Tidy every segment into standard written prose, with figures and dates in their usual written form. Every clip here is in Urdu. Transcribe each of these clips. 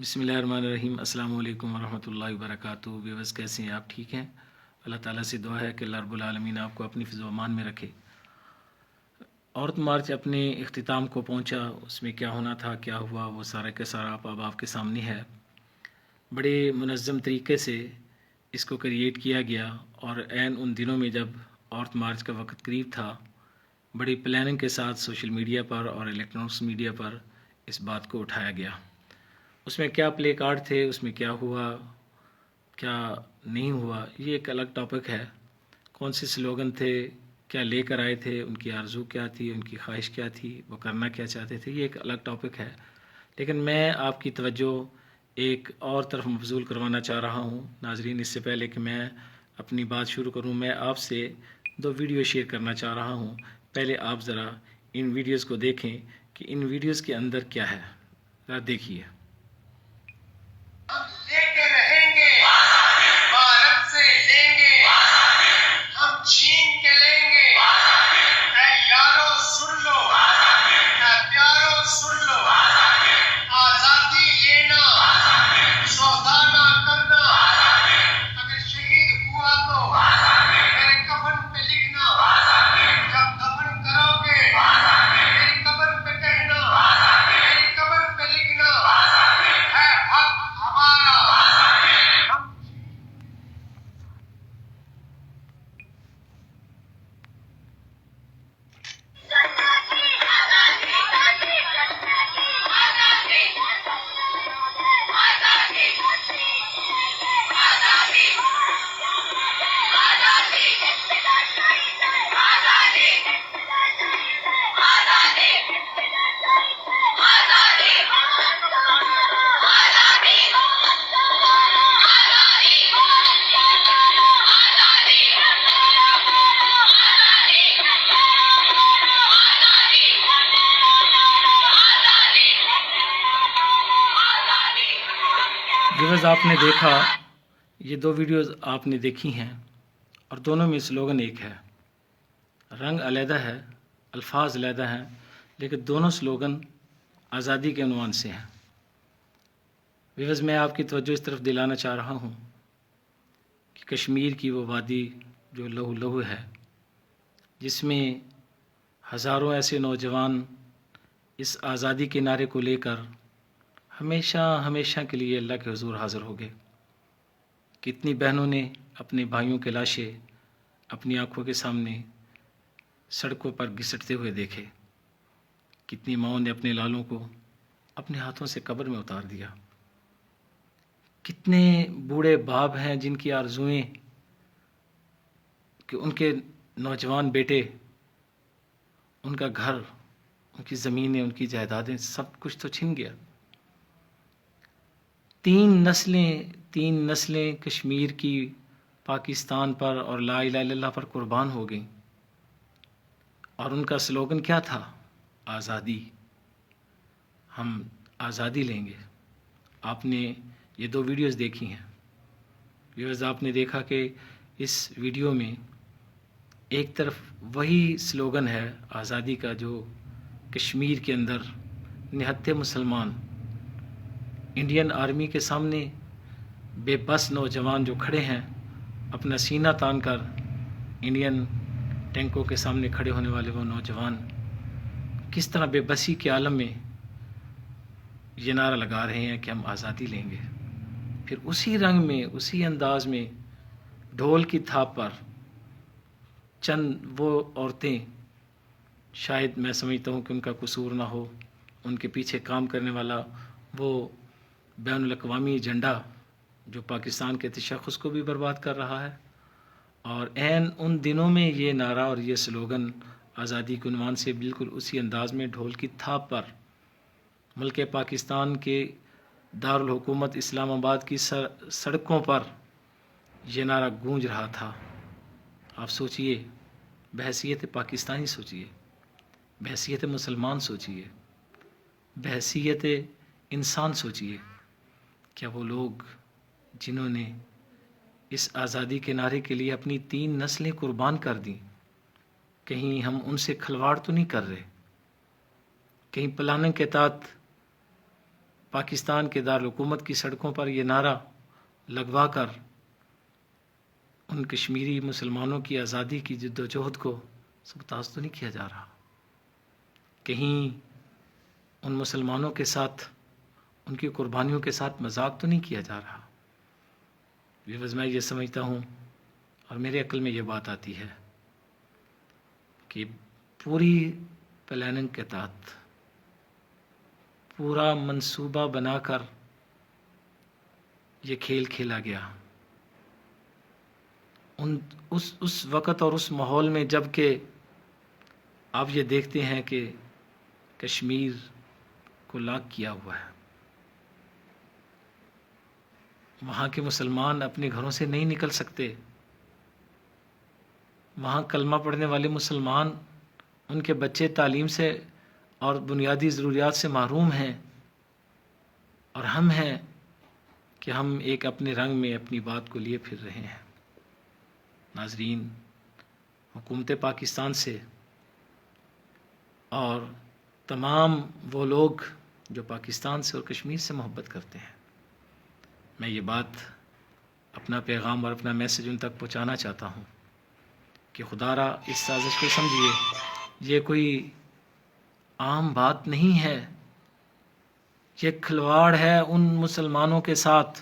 بسم اللہ الرحمن الرحیم۔ السلام علیکم ورحمۃ اللہ وبرکاتہ۔ ویورز کیسے ہیں آپ؟ ٹھیک ہیں؟ اللہ تعالیٰ سے دعا ہے کہ اللہ رب العالمین آپ کو اپنی فضل و امان میں رکھے۔ عورت مارچ اپنے اختتام کو پہنچا، اس میں کیا ہونا تھا، کیا ہوا، وہ سارا کا سارا اب آپ کے سامنے ہے۔ بڑے منظم طریقے سے اس کو کریٹ کیا گیا اور عین ان دنوں میں جب عورت مارچ کا وقت قریب تھا، بڑی پلاننگ کے ساتھ سوشل میڈیا پر اور الیکٹرانکس میڈیا پر اس بات کو اٹھایا گیا۔ اس میں کیا پلے کارڈ تھے، اس میں کیا ہوا، کیا نہیں ہوا، یہ ایک الگ ٹاپک ہے۔ کون سے سلوگن تھے، کیا لے کر آئے تھے، ان کی آرزو کیا تھی، ان کی خواہش کیا تھی، وہ کرنا کیا چاہتے تھے، یہ ایک الگ ٹاپک ہے۔ لیکن میں آپ کی توجہ ایک اور طرف مبذول کروانا چاہ رہا ہوں۔ ناظرین، اس سے پہلے کہ میں اپنی بات شروع کروں، میں آپ سے 2 ویڈیو شیئر کرنا چاہ رہا ہوں۔ پہلے آپ ذرا ان ویڈیوز کو دیکھیں کہ ان ویڈیوز کے اندر کیا ہے، ذرا دیکھیے۔ ہم لے کے رہیں گے، بھارت سے لیں گے، ہم چھین کے لیں گے۔ اے یارو سن لو، اے پیارو سن لو، آزادی لینا، سودا نہ کرنا۔ اگر شہید ہوا تو میرے کفن پہ لکھنا، جب دفن کرو گے میری قبر پہ کہنا، میری قبر پہ لکھنا، ہے حق ہمارا۔ ہم ویورز، آپ نے دیکھا، یہ 2 ویڈیوز آپ نے دیکھی ہیں اور دونوں میں سلوگن ایک ہے۔ رنگ علیحدہ ہے، الفاظ علیحدہ ہیں، لیکن دونوں سلوگن آزادی کے عنوان سے ہیں۔ ویورز، میں آپ کی توجہ اس طرف دلانا چاہ رہا ہوں کہ کشمیر کی وہ وادی جو لہو لہو ہے، جس میں ہزاروں ایسے نوجوان اس آزادی کے نعرے کو لے کر ہمیشہ ہمیشہ کے لیے اللہ کے حضور حاضر ہو گئے۔ کتنی بہنوں نے اپنے بھائیوں کے لاشیں اپنی آنکھوں کے سامنے سڑکوں پر گھسٹتے ہوئے دیکھے۔ کتنی ماؤں نے اپنے لالوں کو اپنے ہاتھوں سے قبر میں اتار دیا۔ کتنے بوڑھے باپ ہیں جن کی آرزوئیں کہ ان کے نوجوان بیٹے، ان کا گھر، ان کی زمینیں، ان کی جائیدادیں، سب کچھ تو چھن گیا۔ 3 نسلیں کشمیر کی پاکستان پر اور لا الہ الا اللہ پر قربان ہو گئیں، اور ان کا سلوگن کیا تھا؟ آزادی، ہم آزادی لیں گے۔ آپ نے یہ 2 ویڈیوز دیکھی ہیں۔ ویورز، آپ نے دیکھا کہ اس ویڈیو میں ایک طرف وہی سلوگن ہے آزادی کا جو کشمیر کے اندر نہتے مسلمان انڈین آرمی کے سامنے بے بس نوجوان جو کھڑے ہیں، اپنا سینہ تان کر انڈین ٹینکوں کے سامنے کھڑے ہونے والے وہ نوجوان کس طرح بے بسی کے عالم میں یہ نعرہ لگا رہے ہیں کہ ہم آزادی لیں گے۔ پھر اسی رنگ میں، اسی انداز میں ڈھول کی تھاپ پر چند وہ عورتیں، شاید میں سمجھتا ہوں کہ ان کا قصور نہ ہو، ان کے پیچھے کام کرنے والا وہ بین الاقوامی ایجنڈا جو پاکستان کے تشخص کو بھی برباد کر رہا ہے، اور عین ان دنوں میں یہ نعرہ اور یہ سلوگن آزادی کے عنوان سے بالکل اسی انداز میں ڈھول کی تھاپ پر ملک پاکستان کے دارالحکومت اسلام آباد کی سڑکوں پر یہ نعرہ گونج رہا تھا۔ آپ سوچئے، بحیثیت پاکستانی سوچئے، بحیثیت مسلمان سوچئے، بحیثیت انسان سوچئے، کیا وہ لوگ جنہوں نے اس آزادی کے نعرے کے لیے اپنی 3 نسلیں قربان کر دیں، کہیں ہم ان سے کھلواڑ تو نہیں کر رہے؟ کہیں پلاننگ کے تحت پاکستان کے دارالحکومت کی سڑکوں پر یہ نعرہ لگوا کر ان کشمیری مسلمانوں کی آزادی کی جد و جہد کو سبتاز تو نہیں کیا جا رہا؟ کہیں ان مسلمانوں کے ساتھ، ان کی قربانیوں کے ساتھ مذاق تو نہیں کیا جا رہا؟ ویوز میں یہ سمجھتا ہوں اور میرے عقل میں یہ بات آتی ہے کہ پوری پلاننگ کے تحت، پورا منصوبہ بنا کر یہ کھیل کھیلا گیا اس وقت اور اس ماحول میں، جب کہ آپ یہ دیکھتے ہیں کہ کشمیر کو لاک کیا ہوا ہے، وہاں کے مسلمان اپنے گھروں سے نہیں نکل سکتے، وہاں کلمہ پڑھنے والے مسلمان، ان کے بچے تعلیم سے اور بنیادی ضروریات سے محروم ہیں، اور ہم ہیں کہ ہم ایک اپنے رنگ میں اپنی بات کو لیے پھر رہے ہیں۔ ناظرین، حکومت پاکستان سے اور تمام وہ لوگ جو پاکستان سے اور کشمیر سے محبت کرتے ہیں، میں یہ بات، اپنا پیغام اور اپنا میسج ان تک پہنچانا چاہتا ہوں کہ خدا را اس سازش کو سمجھیے، یہ کوئی عام بات نہیں ہے، یہ کھلواڑ ہے ان مسلمانوں کے ساتھ،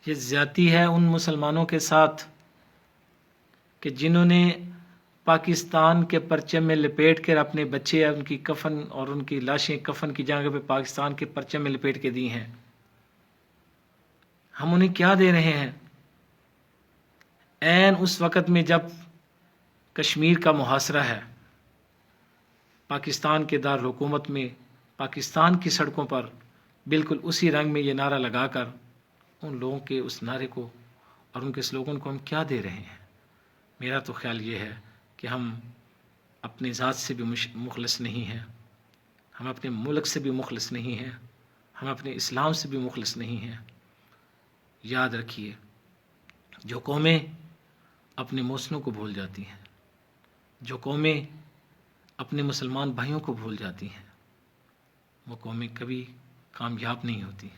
یہ زیادتی ہے ان مسلمانوں کے ساتھ کہ جنہوں نے پاکستان کے پرچم میں لپیٹ کر اپنے بچے، ان کی کفن اور ان کی لاشیں کفن کی جگہ پہ پاکستان کے پرچم میں لپیٹ کے دی ہیں۔ ہم انہیں کیا دے رہے ہیں؟ عین اس وقت میں جب کشمیر کا محاصرہ ہے، پاکستان کے دارالحکومت میں، پاکستان کی سڑکوں پر، بالکل اسی رنگ میں یہ نعرہ لگا کر ان لوگوں کے اس نعرے کو اور ان کے سلوگن کو ہم کیا دے رہے ہیں؟ میرا تو خیال یہ ہے کہ ہم اپنی ذات سے بھی مخلص نہیں ہیں، ہم اپنے ملک سے بھی مخلص نہیں ہیں، ہم اپنے اسلام سے بھی مخلص نہیں ہیں۔ یاد رکھیے، جو قومیں اپنے موسنوں کو بھول جاتی ہیں، جو قومیں اپنے مسلمان بھائیوں کو بھول جاتی ہیں، وہ قومیں کبھی کامیاب نہیں ہوتی۔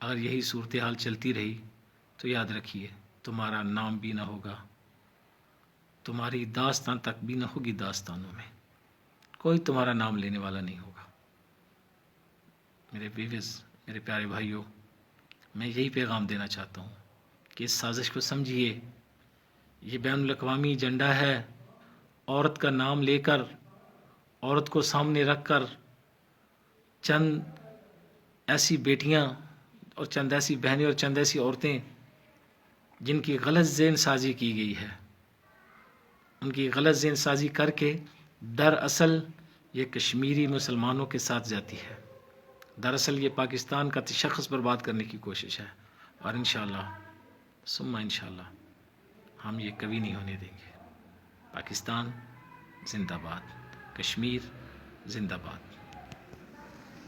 اگر یہی صورتحال چلتی رہی تو یاد رکھیے، تمہارا نام بھی نہ ہوگا، تمہاری داستان تک بھی نہ ہوگی، داستانوں میں کوئی تمہارا نام لینے والا نہیں ہوگا۔ میرے ویوز، میرے پیارے بھائیوں، میں یہی پیغام دینا چاہتا ہوں کہ اس سازش کو سمجھیے، یہ بین الاقوامی ایجنڈا ہے، عورت کا نام لے کر، عورت کو سامنے رکھ کر، چند ایسی بیٹیاں اور چند ایسی بہنیں اور چند ایسی عورتیں جن کی غلط ذہن سازی کی گئی ہے، ان کی غلط ذہن سازی کر کے دراصل یہ کشمیری مسلمانوں کے ساتھ جاتی ہے، دراصل یہ پاکستان کا تشخص برباد کرنے کی کوشش ہے، اور انشاءاللہ ثم انشاءاللہ ہم یہ کبھی نہیں ہونے دیں گے۔ پاکستان زندہ باد، کشمیر زندہ باد۔